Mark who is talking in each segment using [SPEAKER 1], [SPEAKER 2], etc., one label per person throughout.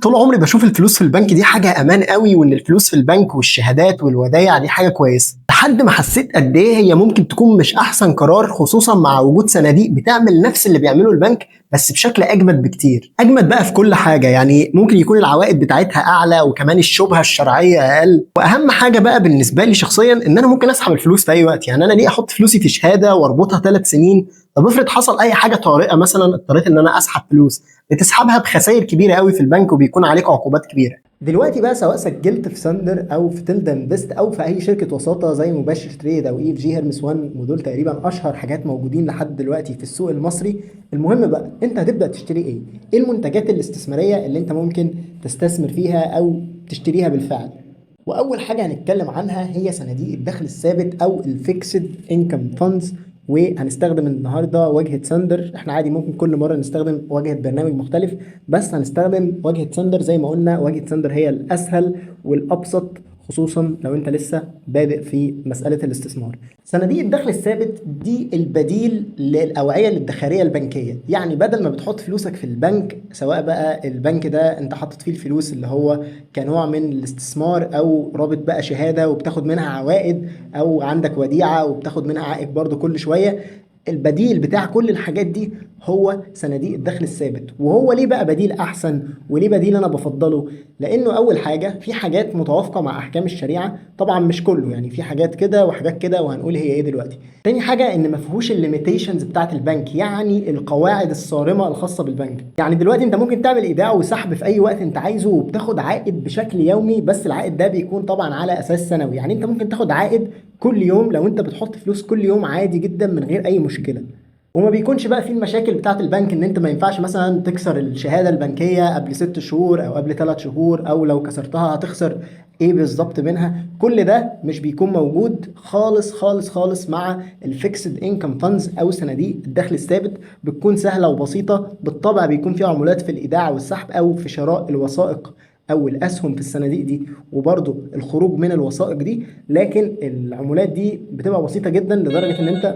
[SPEAKER 1] طول عمري بشوف الفلوس في البنك دي حاجة أمان قوي، وإن الفلوس في البنك والشهادات والودايع دي حاجة كويسة، لحد ما حسيت قد إيه هي ممكن تكون مش أحسن قرار، خصوصا مع وجود صناديق بتعمل نفس اللي بيعمله البنك بس بشكل أجمد بكتير. أجمد بقى في كل حاجة، يعني ممكن يكون العوائد بتاعتها أعلى، وكمان الشبهة الشرعية أقل، وأهم حاجة بقى بالنسبة لي شخصيا إن أنا ممكن أسحب الفلوس في أي وقت. يعني أنا ليه أحط فلوسي في شهادة وأربطها 3 سنين؟ طب افرض حصل أي حاجة طارئة مثلا اضطريت إن أنا أسحب فلوس، بتسحبها بخسائر كبيره قوي في البنك وبيكون عليك عقوبات كبيره. دلوقتي بقى سواء سجلت في ساندر او في تلدا انفست او في اي شركه وساطه زي مباشر تريد او اي اف جي هيرمس 1، ودول تقريبا اشهر حاجات موجودين لحد دلوقتي في السوق المصري. المهم بقى انت هتبدا تشتري ايه؟ ايه المنتجات الاستثماريه اللي انت ممكن تستثمر فيها او تشتريها بالفعل؟ واول حاجه هنتكلم عنها هي صناديق الدخل الثابت او الفيكسد انكم فاندز. وهنستخدم النهارده واجهه ساندر. احنا عادي ممكن كل مره نستخدم واجهه برنامج مختلف، بس هنستخدم واجهه ساندر. زي ما قلنا واجهه ساندر هي الاسهل والابسط، خصوصا لو انت لسه بادئ في مساله الاستثمار. صناديق الدخل الثابت دي البديل للاوعيه الادخاريه البنكيه. يعني بدل ما بتحط فلوسك في البنك، سواء بقى البنك ده انت حاطط فيه الفلوس اللي هو كنوع من الاستثمار، او رابط بقى شهاده وبتاخد منها عوائد، او عندك وديعه وبتاخد منها عائد برضو كل شويه، البديل بتاع كل الحاجات دي هو صناديق الدخل الثابت. وهو ليه بقى بديل احسن؟ وليه بديل انا بفضله؟ لانه اول حاجه في حاجات متوافقه مع احكام الشريعه، طبعا مش كله، يعني في حاجات كده وحاجات كده، وهنقول هي ايه دلوقتي. تاني حاجه ان ما فيهوش الليميتيشنز بتاعه البنك، يعني القواعد الصارمه الخاصه بالبنك. يعني دلوقتي انت ممكن تعمل ايداع وسحب في اي وقت انت عايزه، وبتاخد عائد بشكل يومي، بس العائد ده بيكون طبعا على اساس سنوي. يعني انت ممكن تاخد عائد كل يوم لو انت بتحط فلوس كل يوم عادي جدا من غير اي مشكله. وما بيكونش بقى في المشاكل بتاعه البنك، ان انت ما ينفعش مثلا تكسر الشهاده البنكيه قبل 6 شهور او قبل 3 شهور، او لو كسرتها هتخسر ايه بالظبط منها. كل ده مش بيكون موجود خالص خالص خالص مع الفيكسد انكم فاندز او صناديق الدخل الثابت. بتكون سهله وبسيطه، بالطبع بيكون فيها عمولات في الايداع والسحب او في شراء الوثائق او الاسهم في الصناديق دي، وبرضه الخروج من الوثائق دي. لكن العمولات دي بتبقى بسيطه جدا لدرجه ان انت،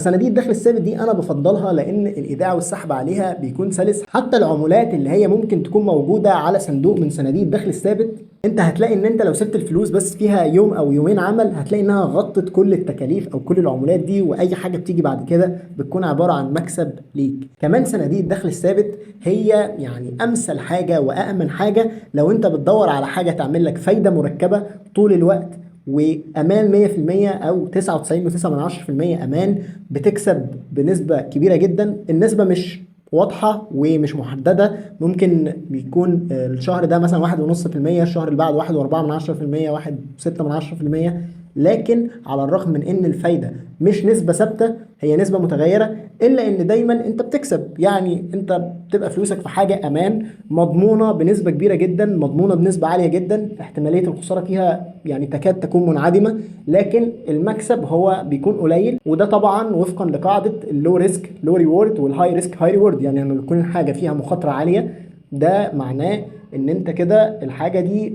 [SPEAKER 1] صناديق الدخل الثابت دي انا بفضلها لان الايداع والسحب عليها بيكون سلس. حتى العمولات اللي هي ممكن تكون موجوده على صندوق من صناديق الدخل الثابت، انت هتلاقي ان انت لو سبت الفلوس بس فيها يوم او يومين عمل، هتلاقي انها غطت كل التكاليف او كل العمولات دي، واي حاجه بتيجي بعد كده بتكون عباره عن مكسب ليك. كمان صناديق الدخل الثابت هي يعني امثل حاجه وامن حاجه لو انت بتدور على حاجه تعمل لك فايده مركبه طول الوقت، وامان 100% او 99.9% امان، بتكسب بنسبه كبيره جدا. النسبه مش واضحه ومش محدده، ممكن بيكون الشهر ده مثلا 1.5%، الشهر اللي بعده 1.4%، 1.6%. لكن على الرغم من ان الفايده مش نسبه ثابته، هي نسبه متغيره، الا ان دايما انت بتكسب. يعني انت بتبقى فلوسك في حاجه امان، مضمونه بنسبه كبيره جدا، مضمونه بنسبه عاليه جدا، احتماليه الخساره فيها يعني تكاد تكون منعدمه، لكن المكسب هو بيكون قليل. وده طبعا وفقا لقاعده اللو ريسك لو ريورد والهاي ريسك هاي ريورد. يعني لما بيكون حاجه فيها مخاطره عاليه، ده معناه ان انت كده الحاجه دي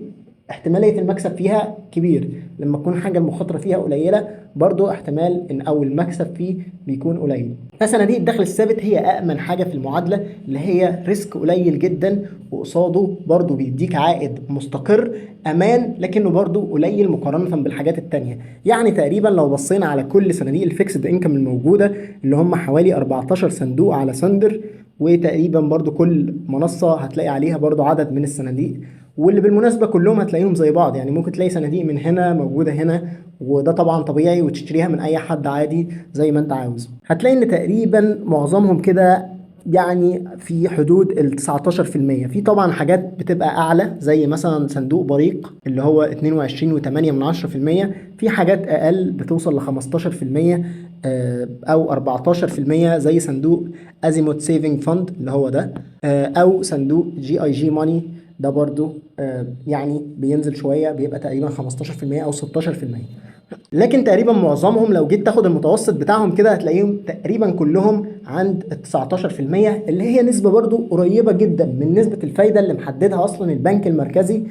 [SPEAKER 1] احتماليه المكسب فيها كبير. لما تكون حاجه المخاطره فيها قليله، برضو احتمال ان او المكسب فيه بيكون قليل. فصناديق الدخل الثابت هي امن حاجه في المعادله، اللي هي ريسك قليل جدا، وقصاده برضو بيديك عائد مستقر امان، لكنه برضو قليل مقارنه بالحاجات التانية. يعني تقريبا لو بصينا على كل صناديق الفيكسد انكم الموجوده، اللي هم حوالي 14 صندوق على ساندر، وتقريبا برضو كل منصه هتلاقي عليها برضو عدد من الصناديق، واللي بالمناسبه كلهم هتلاقيهم زي بعض. يعني ممكن تلاقي صناديق من هنا موجوده هنا، وده طبعا طبيعي، وتشتريها من اي حد عادي زي ما انت عاوز. هتلاقي ان تقريبا معظمهم كده يعني في حدود ال 19%. في طبعا حاجات بتبقى اعلى زي مثلا صندوق بريق اللي هو 22.8%. في حاجات اقل بتوصل ل 15% او 14%، زي صندوق ازيموت سيفنج فند اللي هو ده، او صندوق جي اي جي ماني. ده برضو يعني بينزل شويه، بيبقى تقريبا 15% او 16%. لكن تقريبا معظمهم لو جيت تاخد المتوسط بتاعهم كده، هتلاقيهم تقريبا كلهم عند ال 19%، اللي هي نسبة برضو قريبة جدا من نسبة الفايدة اللي محددها أصلا البنك المركزي.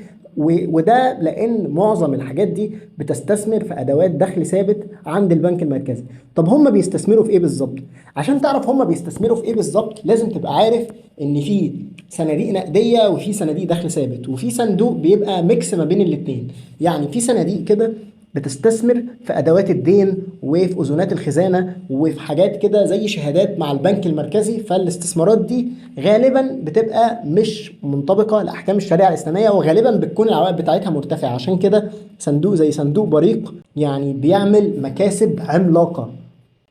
[SPEAKER 1] وده لان معظم الحاجات دي بتستثمر في ادوات دخل ثابت عند البنك المركزي. طب هم بيستثمروا في ايه بالظبط؟ عشان تعرف هم بيستثمروا في ايه بالظبط لازم تبقى عارف ان في صناديق نقديه وفي صناديق دخل ثابت، وفي صندوق بيبقى ميكس ما بين الاثنين. يعني في صناديق كده بتستثمر في ادوات الدين وفي اذونات الخزانه وفي حاجات كده زي شهادات مع البنك المركزي. فالاستثمارات دي غالبا بتبقى مش منطبقه لاحكام الشريعه الاسلاميه، وغالبا بتكون العوائد بتاعتها مرتفعه. عشان كده صندوق زي صندوق بريق يعني بيعمل مكاسب عملاقه.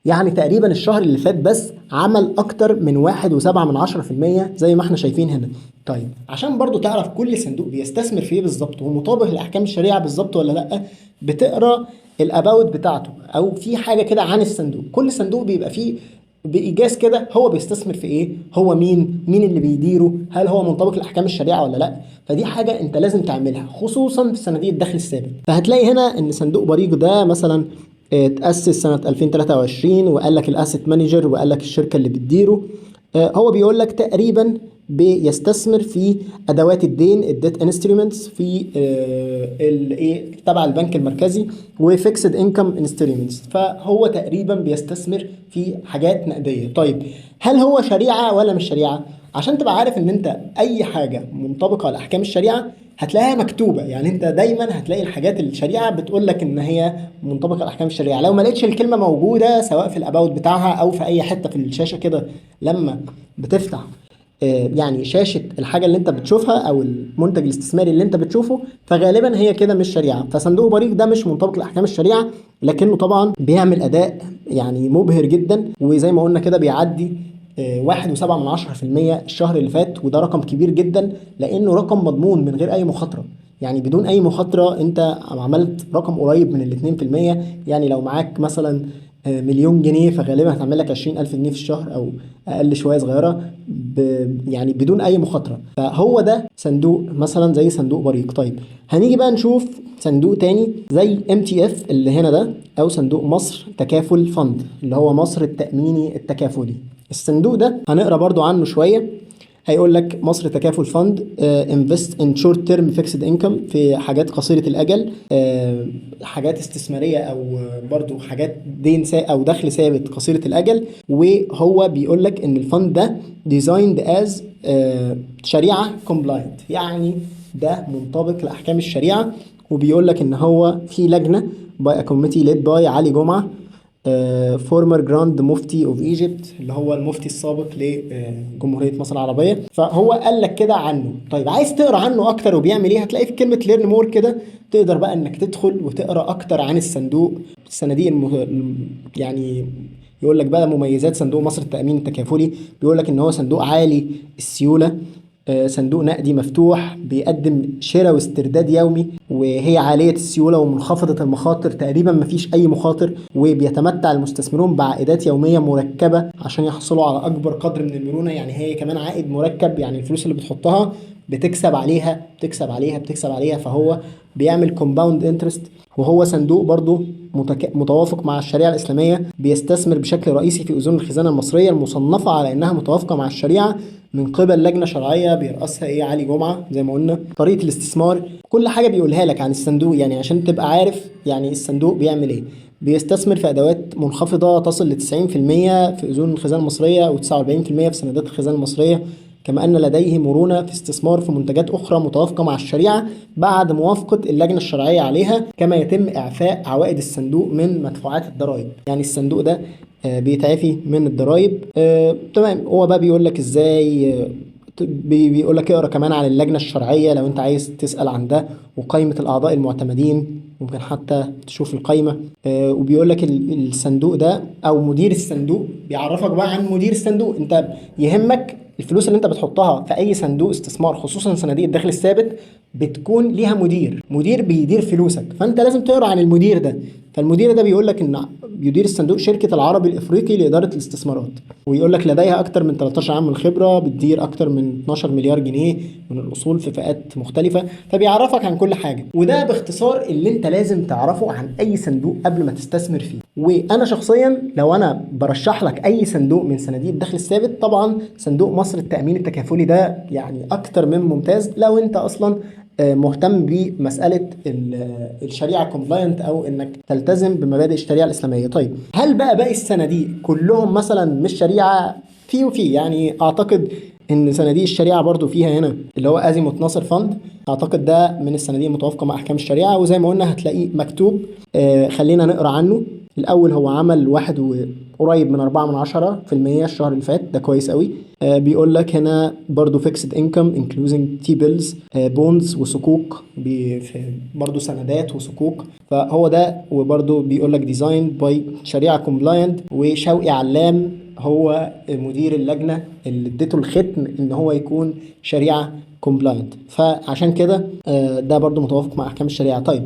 [SPEAKER 1] يعني تقريبا الشهر اللي فات بس عمل اكتر من 1.7% زي ما احنا شايفين هنا. طيب عشان برضو تعرف كل صندوق بيستثمر في ايه بالظبط ومطابق لاحكام الشريعه بالظبط ولا لا، بتقرا الاباوت بتاعته او في حاجه كده عن الصندوق. كل صندوق بيبقى فيه بايجاز كده هو بيستثمر في ايه، هو مين اللي بيديره، هل هو منطبق لاحكام الشريعه ولا لا. فدي حاجه انت لازم تعملها خصوصا في صناديق الدخل الثابت. فهتلاقي هنا ان صندوق بريق ده مثلا اتأسس سنة 2023 وقال لك الاسيت مانجر وقال لك الشركة اللي بتديره. هو بيقول لك تقريبا بيستثمر في ادوات الدين الديت انسترومنتس في الايه تبع البنك المركزي وفيكسد انكم انسترومنتس. فهو تقريبا بيستثمر في حاجات نقديه. طيب هل هو شريعه ولا مش شريعه؟ عشان تبقى عارف ان انت اي حاجه منطبقه لاحكام الشريعه هتلاقيها مكتوبه. يعني انت دايما هتلاقي الحاجات الشريعه بتقول لك ان هي منطبقه لاحكام الشريعه. لو ما لقيتش الكلمه موجوده سواء في الاباوت بتاعها او في اي حته في الشاشه كده لما بتفتح يعني شاشة الحاجة اللي انت بتشوفها او المنتج الاستثماري اللي انت بتشوفه، فغالبا هي كده مش شريعة. فصندوق بريق ده مش منطبق لأحكام الشريعة، لكنه طبعا بيعمل أداء يعني مبهر جدا. وزي ما قلنا كده بيعدي 1.7% الشهر اللي فات، وده رقم كبير جدا لأنه رقم مضمون من غير أي مخاطرة. يعني بدون أي مخاطرة أنت عملت رقم قريب من 2%. يعني لو معاك مثلا مليون جنيه فغالبا هتعمل لك 20,000 جنيه في الشهر أو أقل شوية صغيرة يعني بدون أي مخاطرة. فهو ده صندوق مثلا زي صندوق بريق. طيب هنيجي بقى نشوف صندوق تاني زي MTF اللي هنا ده، أو صندوق مصر تكافل فند اللي هو مصر التأميني التكافلي. الصندوق ده هنقرا برضو عنه شوية. هيقول لك مصر تكافل فند انفست ان شورت تيرم فيكسد انكم، في حاجات قصيره الاجل، حاجات استثماريه او برضو حاجات دين او دخل ثابت قصيره الاجل. وهو بيقول لك ان الفند ده ديزايند از شريعه كومبلاينت، يعني ده منطبق لاحكام الشريعه. وبيقول لك ان هو في لجنه باي كوميتي ليد باي علي جمعه فورمر جراند مفتي اوف ايجيبت، اللي هو المفتي السابق لجمهوريه مصر العربيه. فهو قال لك كده عنه. طيب عايز تقرا عنه اكتر وبيعمل ايه؟ هتلاقي في كلمه ليرن مور كده، تقدر بقى انك تدخل وتقرا اكتر عن الصندوق، الصناديق يعني يقول لك بقى مميزات صندوق مصر التأمين التكافلي. بيقول لك ان هو صندوق عالي السيوله، صندوق نقدي مفتوح بيقدم شراء واسترداد يومي، وهي عالية السيولة ومنخفضة المخاطر، تقريبا مفيش أي مخاطر. وبيتمتع المستثمرون بعائدات يومية مركبة عشان يحصلوا على أكبر قدر من المرونة. يعني هي كمان عائد مركب، يعني الفلوس اللي بتحطها بتكسب عليها بتكسب عليها بتكسب عليها. فهو بيعمل كومباوند انترست. وهو صندوق برضو متوافق مع الشريعة الإسلامية، بيستثمر بشكل رئيسي في أذون الخزانة المصرية المصنفة على أنها متوافقة مع الشريعة من قبل لجنة شرعية بيرأسها علي جمعة. زي ما قلنا طريقة الاستثمار كل حاجة بيقولها لك عن الصندوق، يعني عشان تبقى عارف يعني الصندوق بيعمل ايه. بيستثمر في أدوات منخفضة تصل ل 90% في أذون الخزانة المصرية و49% في سندات الخزانة المصرية. كما أن لديه مرونة في استثمار في منتجات أخرى متوافقة مع الشريعة بعد موافقة اللجنة الشرعية عليها. كما يتم إعفاء عوائد الصندوق من مدفوعات الضرائب. يعني الصندوق ده بيتعفي من الضرائب. تمام. هو بقى بيقول لك ازاي، بيقول لك اقرا كمان عن اللجنه الشرعيه لو انت عايز تسال عن ده، وقائمه الاعضاء المعتمدين ممكن حتى تشوف القائمه. وبيقول لك الصندوق ده او مدير الصندوق بيعرفك بقى عن مدير الصندوق. انت يهمك الفلوس اللي انت بتحطها في اي صندوق استثمار خصوصا صناديق الدخل الثابت بتكون ليها مدير بيدير فلوسك، فانت لازم تقرا عن المدير ده. فالمدير ده بيقول لك ان بيدير الصندوق شركه العربي الافريقي لاداره الاستثمارات، ويقول لك لديها اكثر من 13 عام من الخبره، بتدير اكثر من 12 مليار جنيه من الاصول في فئات مختلفه. فبيعرفك عن كل حاجه. وده باختصار اللي انت لازم تعرفه عن اي صندوق قبل ما تستثمر فيه. وانا شخصيا لو انا برشح لك اي صندوق من صناديق الدخل الثابت، طبعا صندوق مصر التأمين التكافلي ده يعني اكتر من ممتاز لو انت اصلا مهتم بمساله الشريعه كومبلاينت، او انك تلتزم بمبادئ الشريعه الاسلاميه. طيب هل بقى باقي الصناديق كلهم مثلا مش شريعه؟ في وفي يعني اعتقد ان صناديق الشريعه برضو فيها هنا اللي هو ازيموت ناصر فند، اعتقد ده من الصناديق المتوافقه مع احكام الشريعه، وزي ما قلنا هتلاقيه مكتوب. خلينا نقرا عنه. الاول هو عمل واحد قريب من 4% الشهر اللي فات، ده كويس قوي. بيقول لك هنا برضو فيكسد انكم انكلوزنج تي بيلز بونز وصكوك، برضو سندات وصكوك، فهو ده. وبرضو بيقول لك ديزاين باي شريعه كومبلاينت، وشوقي علام هو مدير اللجنه اللي اديته الختم ان هو يكون شريعه كومبلاينت، فعشان كده ده برضو متوافق مع احكام الشريعه. طيب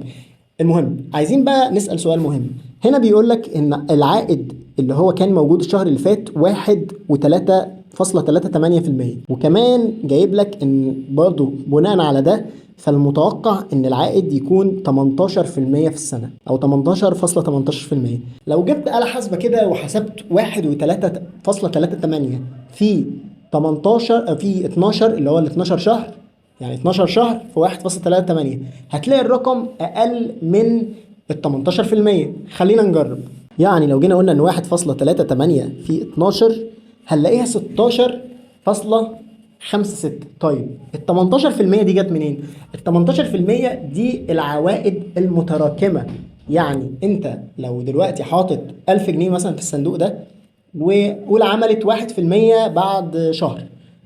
[SPEAKER 1] المهم عايزين بقى نسأل سؤال مهم. هنا بيقول لك ان العائد اللي هو كان موجود الشهر اللي فات 1.3%، وكمان جايب لك ان برضو بناء على ده فالمتوقع ان العائد يكون 18% في السنة، او 18.18%. لو جبت آلة حاسبة كده وحسبت 1.3% في 18 في 12 اللي هو ال 12 شهر، يعني 12 شهر في 1.38، هتلاقي الرقم اقل من ال 18%. خلينا نجرب. يعني لو جينا قلنا ان 1.38 في 12 هنلاقيها 16.56. طيب ال 18% دي جت منين؟ ال 18% دي العوائد المتراكمة. يعني انت لو دلوقتي حاطط 1000 جنيه مثلا في الصندوق ده، وقول عملت 1% بعد شهر،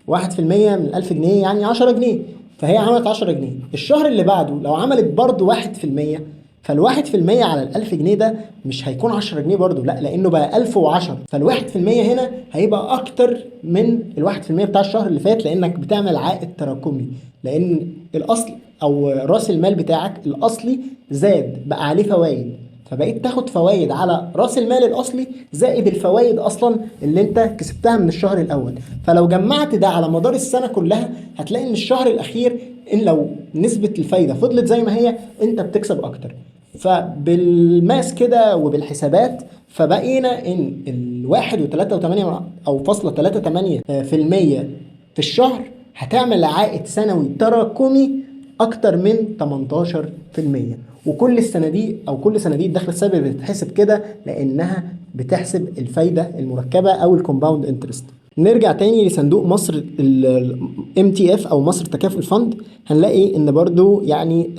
[SPEAKER 1] 1% من 1000 جنيه يعني 10 جنيه، فهي عملت 10 جنيه. الشهر اللي بعده لو عملت برضه 1%، فال1% على ال1000 جنيه ده مش هيكون 10 جنيه برضه، لا، لأنه بقى 1010. فال1% هنا هيبقى أكتر من ال1% بتاع الشهر اللي فات، لأنك بتعمل عائد تراكمي، لأن الأصل أو رأس المال بتاعك الأصلي زاد بقى عليه فوائد، فبقيت تاخد فوائد على راس المال الاصلي زائد الفوائد اصلا اللي انت كسبتها من الشهر الاول. فلو جمعت ده على مدار السنه كلها هتلاقي ان الشهر الاخير ان لو نسبه الفايده فضلت زي ما هي انت بتكسب اكتر. فبالماس كده وبالحسابات فبقينا ان الواحد وتلاتة وتمانية او فاصلة 3.8% في الشهر هتعمل عائد سنوي تراكمي اكتر من 18%. وكل الصناديق او كل صناديق الدخل الثابت بتتحسب كده لانها بتحسب الفايده المركبه او الكومباوند انترست. نرجع تاني لصندوق مصر الام تي اف او مصر تكافؤ الفند، هنلاقي ان برضو يعني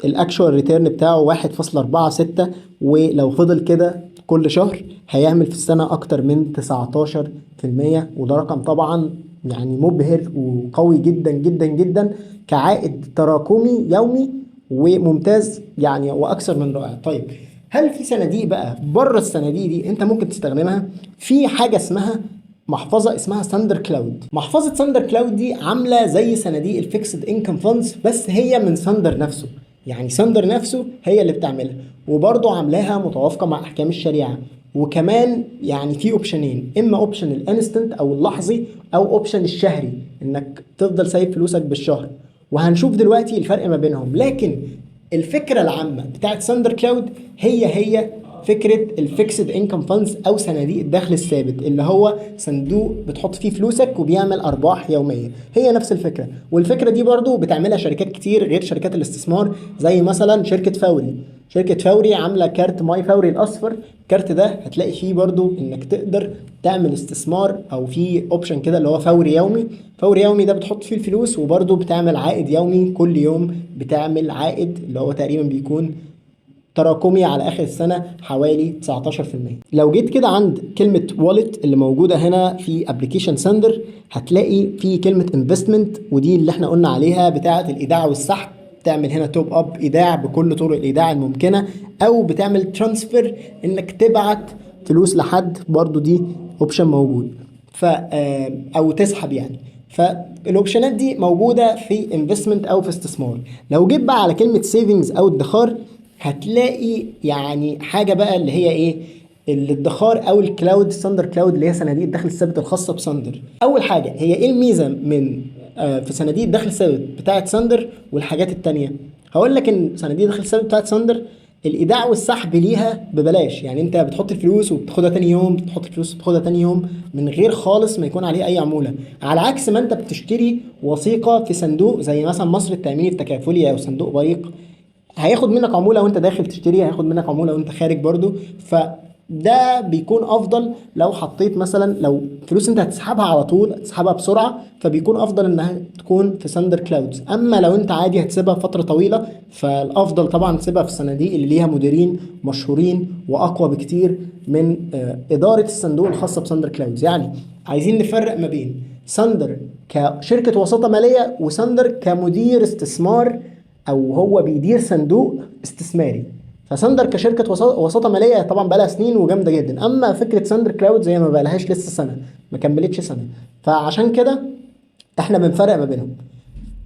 [SPEAKER 1] الاكشوال ريتيرن بتاعه 1.46، ولو فضل كده كل شهر هيعمل في السنه اكتر من 19%، وده رقم طبعا يعني مبهر وقوي جدا جدا جدا كعائد تراكمي يومي وممتاز يعني، واكثر من رائع. طيب هل في صناديق بقى بره الصناديق دي انت ممكن تستخدمها؟ في حاجه اسمها محفظه اسمها ساندر كلاود. محفظه ساندر كلاود دي عامله زي صناديق الفيكسد انكم فاندز، بس هي من ساندر نفسه، يعني ساندر نفسه هي اللي بتعملها، وبرضه عاملاها متوافقه مع احكام الشريعه. وكمان يعني في اوبشنين، اما اوبشن الانستنت او اللحظي، او اوبشن الشهري انك تفضل سايب فلوسك بالشهر، وهنشوف دلوقتي الفرق ما بينهم. لكن الفكره العامه بتاعت ساندر كلاود هي فكره الفيكسد انكم فاندز او صناديق الدخل الثابت، اللي هو صندوق بتحط فيه فلوسك وبيعمل ارباح يوميه. هي نفس الفكره، والفكره دي برضو بتعملها شركات كتير غير شركات الاستثمار، زي مثلا شركه فوري. شركه فوري عامله كارت ماي فوري الاصفر، الكارت ده هتلاقي فيه برضو انك تقدر تعمل استثمار، او في اوبشن كده اللي هو فوري يومي. فوري يومي ده بتحط فيه الفلوس وبرضو بتعمل عائد يومي، كل يوم بتعمل عائد اللي هو تقريبا بيكون تراكمي على اخر السنه حوالي 19%. لو جيت كده عند كلمه والت اللي موجوده هنا في ابلكيشن سندر، هتلاقي في كلمه انفستمنت، ودي اللي احنا قلنا عليها بتاعه الايداع والسحب. تعمل هنا توب اب ايداع بكل طرق الايداع الممكنه، او بتعمل ترانسفير انك تبعت فلوس لحد، برضو دي اوبشن موجود. او تسحب يعني. فالاوبشنات دي موجوده في انفستمنت او في استثمار. لو جيت بقى على كلمه سيفنجز او ادخار، هتلاقي يعني حاجه بقى اللي هي ايه، الادخار او الكلاود، ساندر كلاود، اللي هي صناديق الدخل الثابت الخاصه بساندر. اول حاجه هي ايه الميزه من في صناديق الدخل الثابت بتاعه ساندر والحاجات التانية؟ هقول لك ان صناديق الدخل الثابت بتاعه ساندر الايداع والسحب ليها ببلاش، يعني انت بتحط الفلوس وبتاخدها تاني يوم، بتحط الفلوس وبتاخدها تاني يوم من غير خالص ما يكون عليه اي عموله، على عكس ما انت بتشتري وثيقه في صندوق زي مثلا مصر التامين التكافلي او صندوق بريق، هياخد منك عمولة وانت داخل تشتري، هياخد منك عمولة وانت خارج برضو. فده بيكون افضل لو حطيت مثلا، لو فلوس انت هتسحبها على طول هتسحبها بسرعة، فبيكون افضل انها تكون في ساندر كلاودز. اما لو انت عادي هتسيبها فترة طويلة، فالافضل طبعا تسيبها في الصناديق اللي ليها مديرين مشهورين واقوى بكتير من ادارة الصندوق الخاصة بساندر كلاودز. يعني عايزين نفرق ما بين ساندر كشركة وساطة مالية وساندر كمدير استثمار، او هو بيدير صندوق استثماري. فساندر كشركه وساطه ماليه طبعا بقى لها سنين وجامده جدا، اما فكره ساندر كلاود زي ما بقى لهاش لسه سنه، ما كملتش سنه. فعشان كده احنا بنفرق ما بينهم.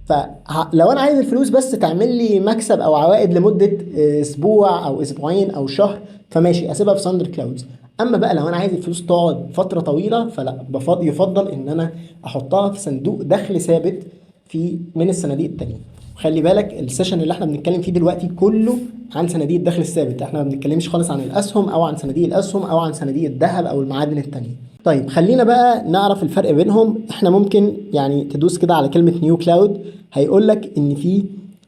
[SPEAKER 1] فلو انا عايز الفلوس بس تعمل لي مكسب او عوائد لمده اسبوع او اسبوعين او شهر، فماشي اسيبها في ساندر كلاودز. اما بقى لو انا عايز الفلوس تقعد فتره طويله، فلا يفضل ان انا احطها في صندوق دخل ثابت في من الصناديق التانية. خلي بالك السيشن اللي احنا بنتكلم فيه دلوقتي كله عن صناديق الدخل الثابت، احنا ما بنتكلمش خالص عن الاسهم او عن صناديق الاسهم او عن صناديق الذهب او المعادن التانية. طيب خلينا بقى نعرف الفرق بينهم. احنا ممكن يعني تدوس كده على كلمة نيو كلاود، هيقول لك ان في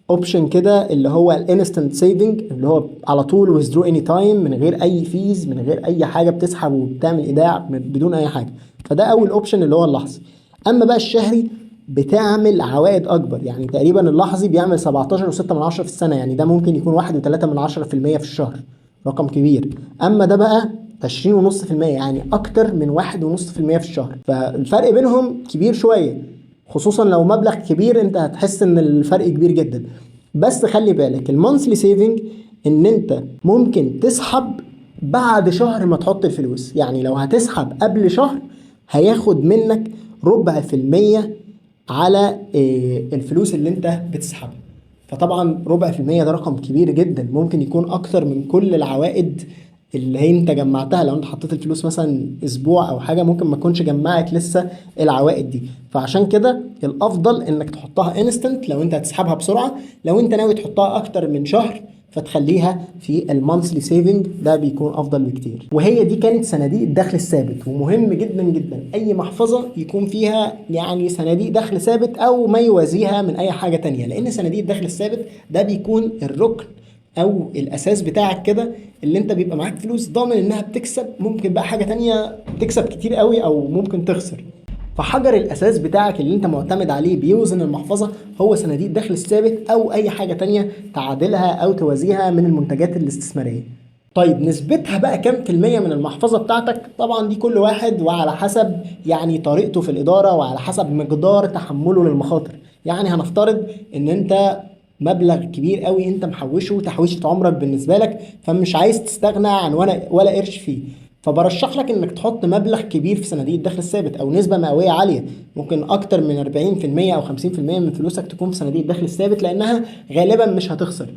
[SPEAKER 1] اوبشن كده اللي هو الانستنت سيفنج، اللي هو على طول ويزدرو اني تايم من غير اي فيز، من غير اي حاجة، بتسحب وبتعمل ايداع بدون اي حاجة. فده اول اوبشن اللي هو اللحظي. اما بقى الشهري بتعمل عوائد اكبر، يعني تقريبا اللحظي بيعمل 17.6 في السنة، يعني ده ممكن يكون 1.3% في الشهر، رقم كبير. اما ده بقى 20.5%، يعني اكتر من 1.5% في الشهر. فالفرق بينهم كبير شوية، خصوصا لو مبلغ كبير انت هتحس ان الفرق كبير جدا. بس خلي بالك المانثلي سيفنج ان انت ممكن تسحب بعد شهر ما تحط الفلوس، يعني لو هتسحب قبل شهر هياخد منك 0.5% على الفلوس اللي انت بتسحبها. فطبعا 0.5% ده رقم كبير جدا، ممكن يكون اكتر من كل العوائد اللي هي انت جمعتها. لو انت حطيت الفلوس مثلا اسبوع او حاجه، ممكن ما تكونش جمعت لسه العوائد دي. فعشان كده الافضل انك تحطها انستنت لو انت هتسحبها بسرعه. لو انت ناوي تحطها اكتر من شهر فتخليها في المانثلي سيفنج، ده بيكون افضل بكتير. وهي دي كانت صناديق الدخل الثابت. ومهم جدا جدا اي محفظه يكون فيها يعني صناديق دخل ثابت او ما يوازيها من اي حاجه تانية، لان صناديق الدخل الثابت ده بيكون الركن او الاساس بتاعك كده، اللي انت بيبقى معاك فلوس ضامن انها بتكسب، ممكن بقى حاجه تانية تكسب كتير قوي او ممكن تخسر. فحجر الاساس بتاعك اللي انت معتمد عليه بيوزن المحفظه هو صناديق الدخل الثابت او اي حاجه تانية تعادلها او توازيها من المنتجات الاستثماريه. طيب نسبتها بقى كام في المية من المحفظة بتاعتك؟ طبعا دي كل واحد وعلى حسب يعني طريقته في الإدارة وعلى حسب مقدار تحمله للمخاطر. يعني هنفترض ان انت مبلغ كبير قوي انت محوشه تحويشة عمرك بالنسبة لك، فمش عايز تستغنى عن ولا قرش فيه، فبرشح لك انك تحط مبلغ كبير في صناديق الدخل الثابت او نسبة مئوية عالية، ممكن اكتر من 40% او 50% من فلوسك تكون في صناديق الدخل الثابت، لانها غالبا مش هتخسر.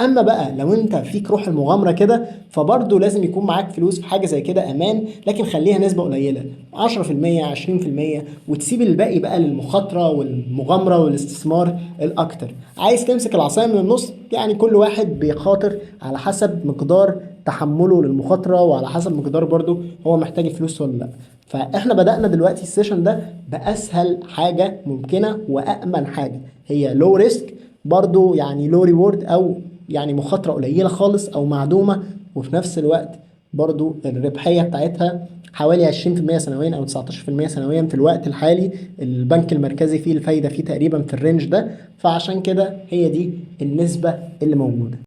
[SPEAKER 1] اما بقى لو انت فيك روح المغامرة كده، فبرضه لازم يكون معاك فلوس في حاجة زي كده امان، لكن خليها نسبة قليلة 10% 20%، وتسيب الباقي بقى للمخاطرة والمغامرة والاستثمار الاكتر. عايز تمسك العصاية من النص، يعني كل واحد بيخاطر على حسب مقدار تحمله للمخاطرة وعلى حسب مقدار برضو هو محتاج الفلوس ولا لا. فاحنا بدأنا دلوقتي السيشن ده بأسهل حاجة ممكنة وأأمن حاجة، هي لو ريسك برضو، يعني لو ريورد، او يعني مخاطرة قليلة خالص او معدومة، وفي نفس الوقت برضو الربحية بتاعتها حوالي 20% سنويا او 19% سنويا في الوقت الحالي. البنك المركزي فيه الفايدة فيه تقريبا في الرينج ده، فعشان كده هي دي النسبة اللي موجودة.